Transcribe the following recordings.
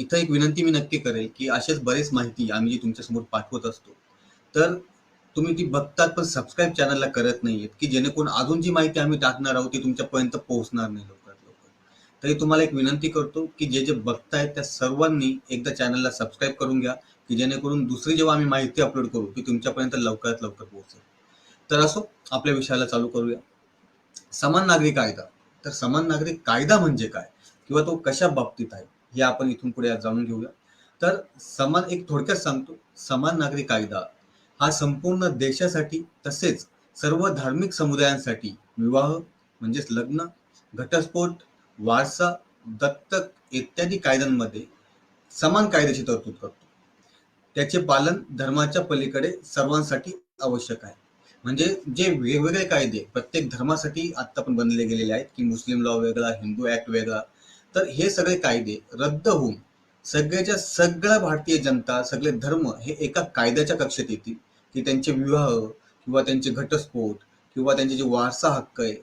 इथं एक विनंती मी नक्की करेल, की असेच बरेच माहिती आम्ही जी तुमच्यासमोर पाठवत असतो. तर तुम्ही ती बघतात पण सबस्क्राईब चॅनलला करत नाहीयेत, की जेणेकरून अजून जी माहिती आम्ही टाकणार आहोत ती तुमच्यापर्यंत पोहोचणार नाही लवकरात लवकर. तरी तुम्हाला एक विनंती करतो, की जे बघतायत त्या सर्वांनी एकदा चॅनलला सबस्क्राईब करून घ्या, की जेणेकरून दुसरी जेव्हा आम्ही माहिती अपलोड करू, ती तुमच्यापर्यंत लवकरात लवकर पोहोचेल. तर असो, आपल्या विषयाला चालू करूया. समान नागरी कायदा. तर समान नागरी कायदा म्हणजे काय? किंवा तो कशा बाबतीत आहे? हे आपण इथून पुढे आज जाणून घेऊया. तर एक थोडक्यात सांगतो. समान नागरी कायदा हा संपूर्ण देशासाठी तसेच सर्व धार्मिक समुदायांसाठी विवाह म्हणजेच लग्न, घटस्फोट, वारसा, दत्तक इत्यादी कायद्यांमध्ये समान कायद्याची तरतूद करतो. त्याचे पालन धर्माच्या पलीकडे सर्वांसाठी आवश्यक आहे. म्हणजे जे वेगवेगळे कायदे प्रत्येक धर्मासाठी आता पण बनले गेलेले आहेत, की मुस्लिम लॉ वेगळा, हिंदू ऍक्ट वेगळा. तर हे सगळे कायदे रद्द होऊन सगळ्याच्या सगळ्या भारतीय जनता, सगळे धर्म हे एका कायद्याच्या कक्षेत येतील, की त्यांचे विवाह किंवा त्यांचे घटस्फोट किंवा त्यांचे जे वारसा हक्क आहे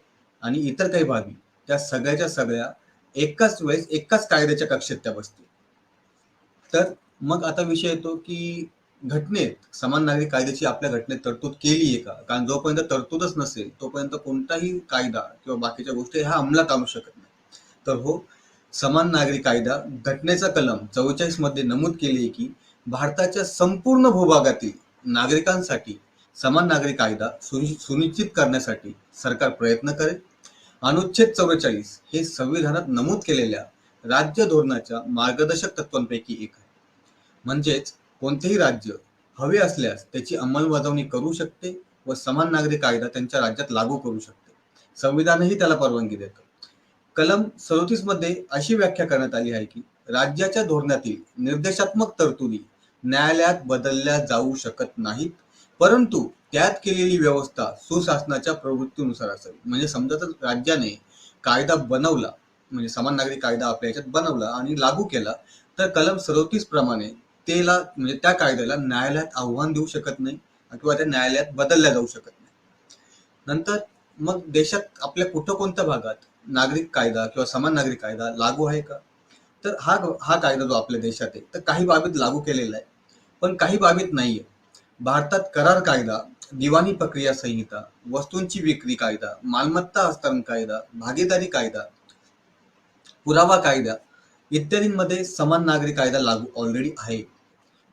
आणि इतर काही बाबी त्या सगळ्याच्या सगळ्या एकाच वेळेस एकाच कायद्याच्या कक्षेत त्या बसतील. तर मग आता विषय येतो, की घटनेत समान नागरी कायद्याची आपल्या घटनेत तरतूद केली आहे का? कारण जोपर्यंत तरतूदच नसेल, तोपर्यंत कोणताही कायदा किंवा बाकीच्या गोष्टी ह्या अंमलात आणू शकत नाही. तर हो, समान नागरी कायदा घटनेचा कलम 44 मध्ये नमूद केले आहे, की भारताच्या संपूर्ण भूभागातील नागरिकांसाठी समान नागरी कायदा सुनिश्चित करण्यासाठी सरकार प्रयत्न करेल. अनुच्छेद 44 हे संविधानात नमूद केलेल्या राज्य धोरणाच्या मार्गदर्शक तत्वांपैकी एक आहे. म्हणजेच कोणतेही राज्य हवे असल्यास त्याची अंमलबजावणी करू शकते व समान नागरी कायदा त्यांच्या राज्यात लागू करू शकते. संविधानही त्याला परवानगी देतं. कलम 37 मध्ये अशी व्याख्या करण्यात आली आहे, की राज्याच्या धोरणातील निर्देशात्मक तरतुदी न्यायालयात बदलल्या जाऊ शकत नाहीत, परंतु त्यात केलेली व्यवस्था सुशासनाच्या प्रवृत्तीनुसार असावी. म्हणजे समजा जर राज्याने कायदा बनवला, म्हणजे समान नागरी कायदा आपल्या याच्यात बनवला आणि लागू केला, तर कलम 37 प्रमाणे त्याला म्हणजे त्या कायद्याला न्यायालयात आव्हान देऊ शकत नाही किंवा त्या न्यायालयात बदलल्या जाऊ शकत नाही. नंतर मग देशात आपल्या कुठं कोणत्या भागात नागरिक कायदा किंवा समान नागरिक कायदा लागू आहे का? तर हा कायदा जो आपल्या देशात आहे, तर काही बाबीत लागू केलेला आहे, पण काही बाबीत नाहीये. भारतात करार कायदा, दिवाणी प्रक्रिया संहिता, वस्तूंची विक्री कायदा, मालमत्ता हस्तांतरण कायदा, भागीदारी कायदा, पुरावा कायदा इत्यादींमध्ये समान नागरी कायदा लागू ऑलरेडी आहे.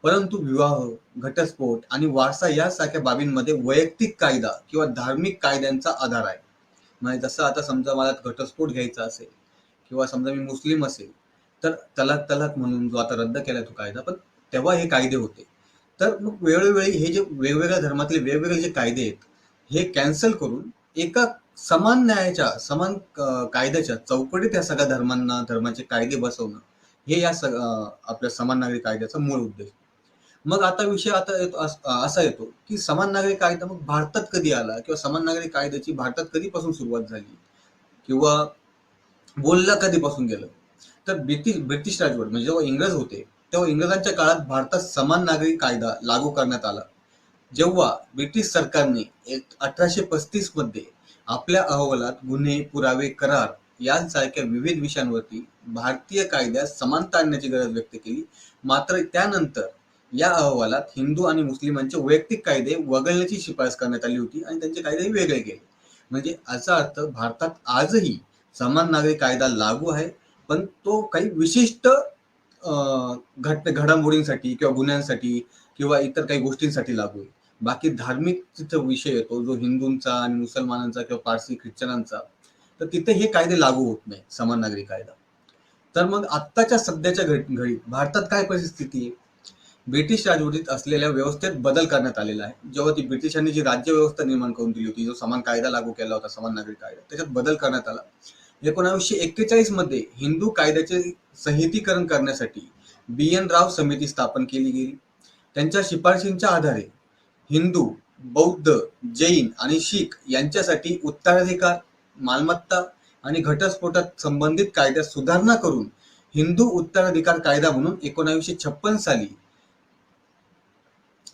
परंतु विवाह, घटस्फोट आणि वारसा यासारख्या बाबींमध्ये वैयक्तिक कायदा किंवा धार्मिक कायद्यांचा आधार आहे. म्हणजे जसं आता समजा मला घटस्फोट घ्यायचा असेल किंवा समजा मी मुस्लिम असेल, तर तलाक तलाक म्हणून जो आता रद्द केलाय तो कायदा, पण तेव्हा हे कायदे होते. तर मग वेळोवेळी हे जे वेगवेगळ्या धर्मातले वेगवेगळे जे कायदे आहेत, हे कॅन्सल करून एका समान न्यायाच्या, समान कायद्याच्या चौकटीत या सगळ्या धर्माचे कायदे बसवणं, हे आपल्या समान नागरी कायद्याचा मूळ उद्देश. मग आता विषय आता असा येतो, की समान नागरी कायदा मग भारतात कधी आला किंवा समान नागरी कायद्याची भारतात कधीपासून सुरुवात झाली किंवा बोलला कधीपासून गेलं? तर ब्रिटिश राजवट म्हणजे जेव्हा इंग्रज होते, तेव्हा इंग्रजांच्या काळात भारतात समान नागरी कायदा लागू करण्यात आला. जेव्हा ब्रिटिश सरकारने 1835 मध्ये आपल्या अहवालात गुन्हे, पुरावे, करार यांसारख्या विविध विषयांवरती भारतीय कायद्यात समानता आणण्याची गरज व्यक्त केली. मात्र त्यानंतर या अहवालात हिंदू आणि मुस्लिमांचे वैयक्तिक कायदे वगळण्याची शिफारस करण्यात आली होती आणि त्यांचे कायदेही वेगळे केले. म्हणजे याचा अर्थ भारतात आजही समान नागरी कायदा लागू आहे, पण तो काही विशिष्ट घडामोडींसाठी किंवा गुन्ह्यांसाठी किंवा इतर काही गोष्टींसाठी लागू आहे. बाकी धार्मिक तिथं विषय येतो जो हिंदूंचा आणि मुसलमानांचा किंवा पारसी ख्रिश्चनांचा, तर तिथे हे कायदे लागू होत नाही समान नागरी कायदा. तर मग आत्ताच्या सध्याच्या घडीत भारतात काय परिस्थिती आहे? ब्रिटिश राजवटीत असलेल्या व्यवस्थेत बदल करण्यात आलेला आहे. जेव्हा ती ब्रिटिशांनी जी राज्य व्यवस्था निर्माण करून दिली होती, जो समान कायदा लागू केला होता, समान नागरी कायदा, त्याच्यात बदल करण्यात आला. 1941 मध्ये हिंदू कायद्याचे संहितीकरण करण्यासाठी बी.एन. राव समिती स्थापन केली गेली. त्यांच्या शिफारशींच्या आधारे हिंदू, बौद्ध, जैन आणि शीख यांच्यासाठी उत्तराधिकार, मालमत्ता आणि घटस्फोटात संबंधित कायद्यात सुधारणा करून हिंदू उत्तराधिकार कायदा म्हणून 1956 साली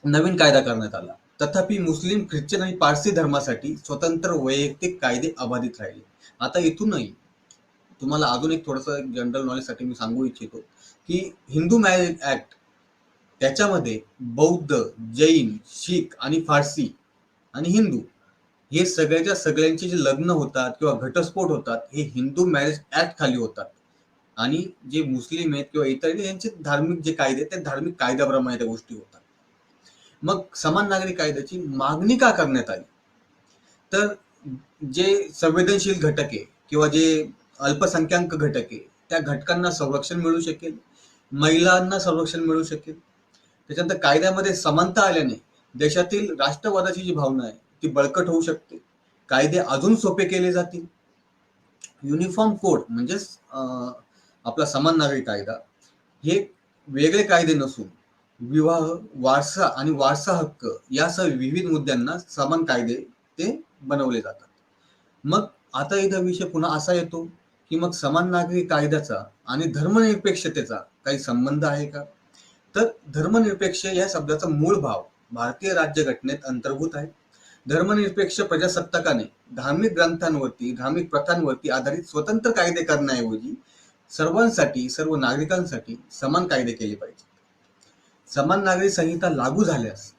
नवीन कायदा करण्यात आला. तथापि मुस्लिम, ख्रिश्चन आणि पारसी धर्मासाठी स्वतंत्र वैयक्तिक कायदे अबाधित राहिले. आता इथूनही तुम्हाला अजून एक थोडंसं जनरल नॉलेजसाठी मी सांगू इच्छितो, की हिंदू मॅरेज ऍक्ट, त्याच्यामध्ये बौद्ध, जैन, शीख आणि फारसी आणि हिंदू हे सगळ्याच्या सगळ्यांचे जे लग्न होतात किंवा घटस्फोट होतात हे हिंदू मॅरेज ऍक्ट खाली होतात. आणि जे मुस्लिम आहेत किंवा इतर आहेत, यांचे धार्मिक जे कायदे आहेत, त्या धार्मिक कायद्याप्रमाणे त्या गोष्टी होतात. मग समान नागरी कायद्याची मागणी का करण्यात आली? तर जे संवेदनशील घटक आहे किंवा जे अल्पसंख्याक घटक आहे त्या घटकांना संरक्षण मिळू शकेल, महिलांना संरक्षण मिळू शकेल. त्याच्यानंतर कायद्यामध्ये समानता आल्याने देशातील राष्ट्रवादाची जी भावना आहे ती बळकट होऊ शकते. कायदे अजून सोपे केले जातील. युनिफॉर्म कोड म्हणजेच आपला समान नागरी कायदा हे वेगळे कायदे नसून विवाह, वारसा आणि वारसा हक्क यासह विविध मुद्द्यांना समान कायदे ते बनवले जातात. मग आता इथं विषय पुन्हा असा येतो की मग समान नागरी कायद्याचा आणि धर्मनिरपेक्षतेचा काही संबंध आहे का? तर धर्मनिरपेक्ष या शब्दाचा मूळ भाव भारतीय राज्यघटनेत अंतर्भूत आहे. धर्मनिरपेक्ष प्रजासत्ताकाने धार्मिक ग्रंथांवरती, धार्मिक प्रथांवरती आधारित स्वतंत्र कायदे करण्याऐवजी सर्वांसाठी, सर्व नागरिकांसाठी समान कायदे केले पाहिजे. समान नागरी संहिता लागू झाल्यास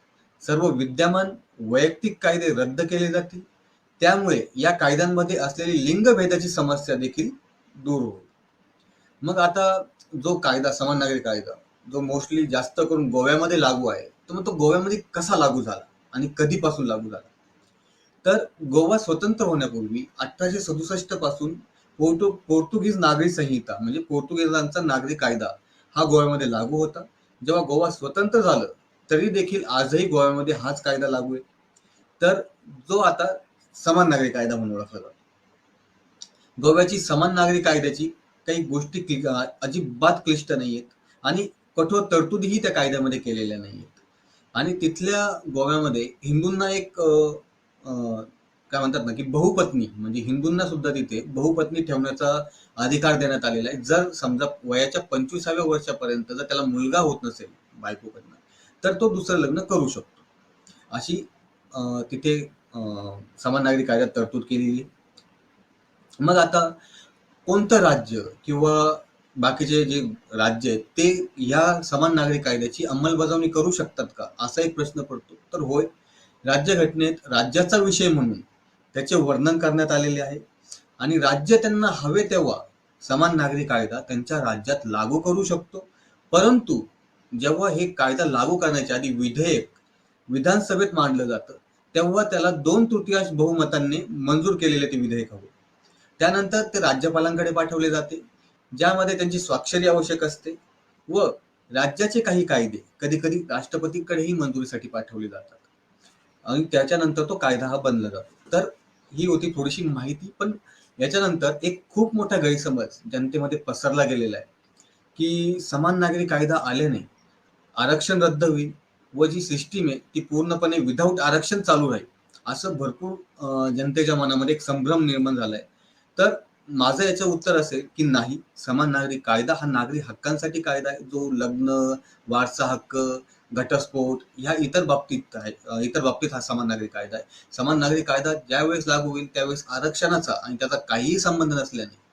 सर्व विद्यमान वैयक्तिक कायदे रद्द केले जातील. त्यामुळे या कायद्यांमध्ये असलेली लिंगभेदाची समस्या देखील दूर होईल. मग आता जो कायदा, समान नागरी कायदा, जो मोस्टली जास्त करून गोव्यामध्ये लागू आहे, तर मग तो गोव्यामध्ये कसा लागू झाला आणि कधीपासून लागू झाला? तर गोवा स्वतंत्र होण्यापूर्वी 1867 पासून पोर्तुगीज नागरी संहिता म्हणजे पोर्तुगीजांचा नागरी कायदा हा गोव्यामध्ये लागू होता. जेव्हा गोवा स्वतंत्र झालं तरी देखील आजही गोव्यामध्ये हाच कायदा लागू आहे. तर जो आता समान नागरी कायदा म्हणून ओळखला जातो. गोव्याची समान नागरी कायद्याची काही गोष्टी अजिबात क्लिष्ट नाहीयेत आणि कठोर तरतुदीही त्या कायद्यामध्ये केलेल्या नाहीयेत. आणि तिथल्या गोव्यामध्ये हिंदूंना एक काय म्हणतात ना की बहुपत्नी म्हणजे हिंदूंना सुद्धा तिथे बहुपत्नी ठेवण्याचा अधिकार देण्यात आलेला आहे. जर समजा वयाच्या 25व्या वर्षापर्यंत जर त्याला मुलगा होत नसेल बायकोकडनं, तर तो दुसरं लग्न करू शकतो. अशी तिथे समान नागरी कायद्यात तरतूद केलेली. मग आता कोणतं राज्य किंवा बाकीचे जे राज्य आहेत ते या समान नागरी कायद्याची अंमलबजावणी करू शकतात का, असा एक प्रश्न पडतो. तर होय, राज्यघटनेत राज्याचा विषय म्हणून त्याचे वर्णन करण्यात आलेले आहे आणि राज्य त्यांना हवे तेव्हा समान नागरी कायदा त्यांच्या राज्यात लागू करू शकतो. परंतु जेव्हा हे कायदा लागू करण्याच्या आधी विधेयक विधानसभेत मांडलं जातं तेव्हा त्याला 2/3 बहुमतांनी मंजूर केलेले ते विधेयक हवं. त्यानंतर ते राज्यपालांकडे पाठवले जाते, ज्यामध्ये त्यांची स्वाक्षरी आवश्यक असते व राज्याचे काही कायदे कधी कधी राष्ट्रपतीकडेही मंजुरीसाठी पाठवले जातात आणि त्याच्यानंतर तो कायदा हा बनला जातो. तर ही होती थोडीशी माहिती. पण याच्यानंतर एक खूप मोठा गैरसमज जनतेमध्ये पसरला गेलेला आहे की समान नागरी कायदा आल्याने आरक्षण रद्द होईल व जी सिस्टीम आहे ती पूर्णपणे विदाऊट आरक्षण चालू राहील, असं भरपूर जनतेच्या मनामध्ये एक संभ्रम निर्माण झालाय. तर माझं याचं उत्तर असेल की नाही, समान नागरी कायदा हा नागरी हक्कांसाठी कायदा आहे, जो लग्न, वारसा हक्क, घटस्फोट ह्या इतर बाबतीत आहे. इतर बाबतीत हा समान नागरी कायदा आहे. समान नागरी कायदा ज्यावेळेस लागू होईल त्यावेळेस आरक्षणाचा आणि त्याचा काहीही संबंध नसल्याने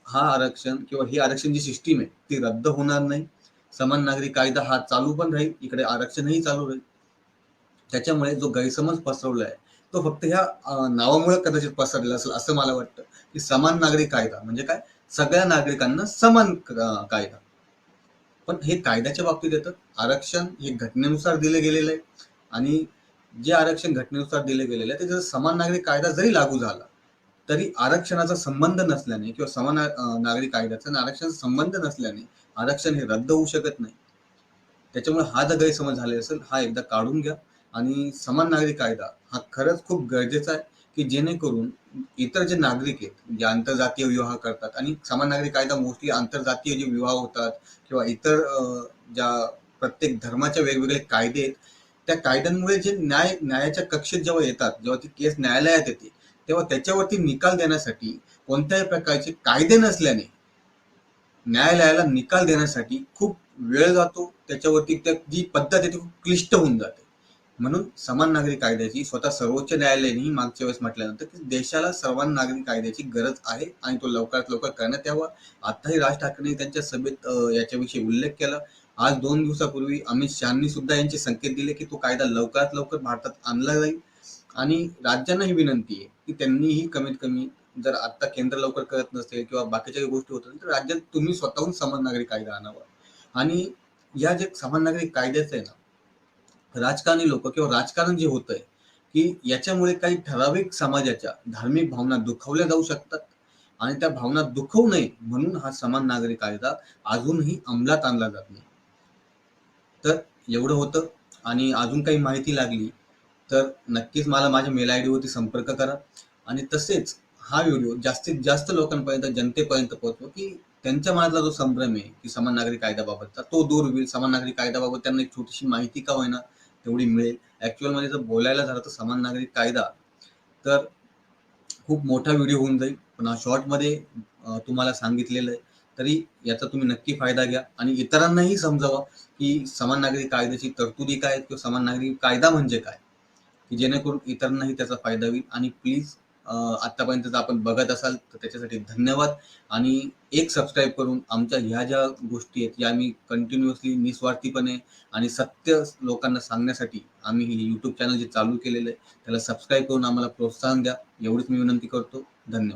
हा आरक्षण किंवा ही आरक्षण जी सिस्टीम आहे ती रद्द होणार नाही. समान नागरी कायदा हा चालू पण राहील, इकडे आरक्षणही चालू राहील. त्याच्यामुळे जो गैरसमज पसरवला आहे तो फक्त ह्या नावामुळे कदाचित पसरलेला असेल असं मला वाटतं की समान नागरी कायदा म्हणजे काय, सगळ्या नागरिकांना समान कायदा. पण हे कायद्याच्या बाबतीत येतं. आरक्षण हे घटनेनुसार दिले गेलेलं आहे आणि जे आरक्षण घटनेनुसार दिले गेलेलं आहे ते जर समान नागरी कायदा जरी लागू झाला तरी आरक्षणाचा संबंध नसल्याने किंवा समान नागरी कायद्याचा आणि आरक्षणाचा संबंध नसल्याने आरक्षण हे रद्द होऊ शकत नाही. त्याच्यामुळे हा जो गैरसमज झालेला असेल हा एकदा काढून घ्या. आणि समान नागरी कायदा हा खरंच खूप गरजेचा आहे की जेणेकरून इतर जे नागरिक आहेत जे आंतरजातीय विवाह करतात, आणि समान नागरी कायदा मोस्टली आंतरजातीय जे विवाह होतात किंवा इतर ज्या प्रत्येक धर्माच्या वेगवेगळे कायदे आहेत त्या कायद्यांमुळे जे न्यायाच्या कक्षेत जेव्हा येतात, जेव्हा ती केस न्यायालयात येते तेव्हा त्याच्यावरती निकाल देण्यासाठी कोणत्याही प्रकारचे कायदे नसल्याने न्यायालयाला निकाल देण्यासाठी खूप वेळ जातो. त्याच्यावरती जी पद्धत आहे ती खूप क्लिष्ट होऊन जाते. म्हणून समान नागरी कायद्याची स्वतः सर्वोच्च न्यायालयानेही मागच्या वेळेस म्हटल्यानंतर की देशाला समान नागरी कायद्याची गरज आहे आणि तो लवकरात लवकर करण्यात यावा. आताही राज ठाकरेंनी त्यांच्या सभेत याच्याविषयी उल्लेख केला. आज 2 दिवसापूर्वी अमित शहानी सुद्धा यांचे संकेत दिले की तो कायदा लवकरात लवकर भारतात आणला जाईल आणि राज्यांना ही विनंती आहे की त्यांनीही कमीत कमी जर आता केंद्र लवकर करत नसेल किंवा बाकीच्या काही गोष्टी होत असतील तर राज्यात तुम्ही स्वतःहून समान नागरी कायदा आणावा. आणि या जे समान नागरी कायद्याचं आहे ना, राजकारणी लोक किंवा राजकारण जे होतंय की याच्यामुळे काही ठराविक समाजाच्या धार्मिक भावना दुखावल्या जाऊ शकतात आणि त्या भावना दुखवू नये म्हणून हा समान नागरी कायदा अजूनही अंमलात आणला जात नाही. तर एवढं होतं. आणि अजून काही माहिती लागली तर नक्कीच मला माझ्या मेल आय वरती संपर्क करा आणि तसेच हा व्हिडिओ जास्तीत जास्त लोकांपर्यंत जनतेपर्यंत पोहोचवा की त्यांच्या मनातला जो संभ्रम आहे की समान नागरी कायद्याबाबतचा तो दूर होईल. समान नागरी कायद्याबाबत त्यांना एक छोटीशी माहिती का होईना तेवढी मिळेल. ऍक्च्युअल मध्ये जर बोलायला झालं तर समान नागरिक कायदा तर खूप मोठा व्हिडिओ होऊन जाईल, पण हा शॉर्टमध्ये तुम्हाला सांगितलेलं आहे. तरी याचा तुम्ही नक्की फायदा घ्या आणि इतरांनाही समजावा की समान नागरी कायद्याची तरतुदी काय आहेत किंवा समान नागरी कायदा म्हणजे काय, की जेणेकरून इतरांनाही त्याचा फायदा होईल. आणि प्लीज आतापर्यंत जर आपण बघत असाल तर त्याच्यासाठी धन्यवाद. आणि एक सबस्क्राईब करून आमच्या ह्या ज्या गोष्टी आहेत या आम्ही कंटिन्युअसली निस्वार्थीपणे आणि सत्य लोकांना सांगण्यासाठी आम्ही हे यूट्यूब चॅनल जे चालू केलेलं आहे त्याला सबस्क्राईब करून आम्हाला प्रोत्साहन द्या, एवढीच मी विनंती करतो. धन्यवाद.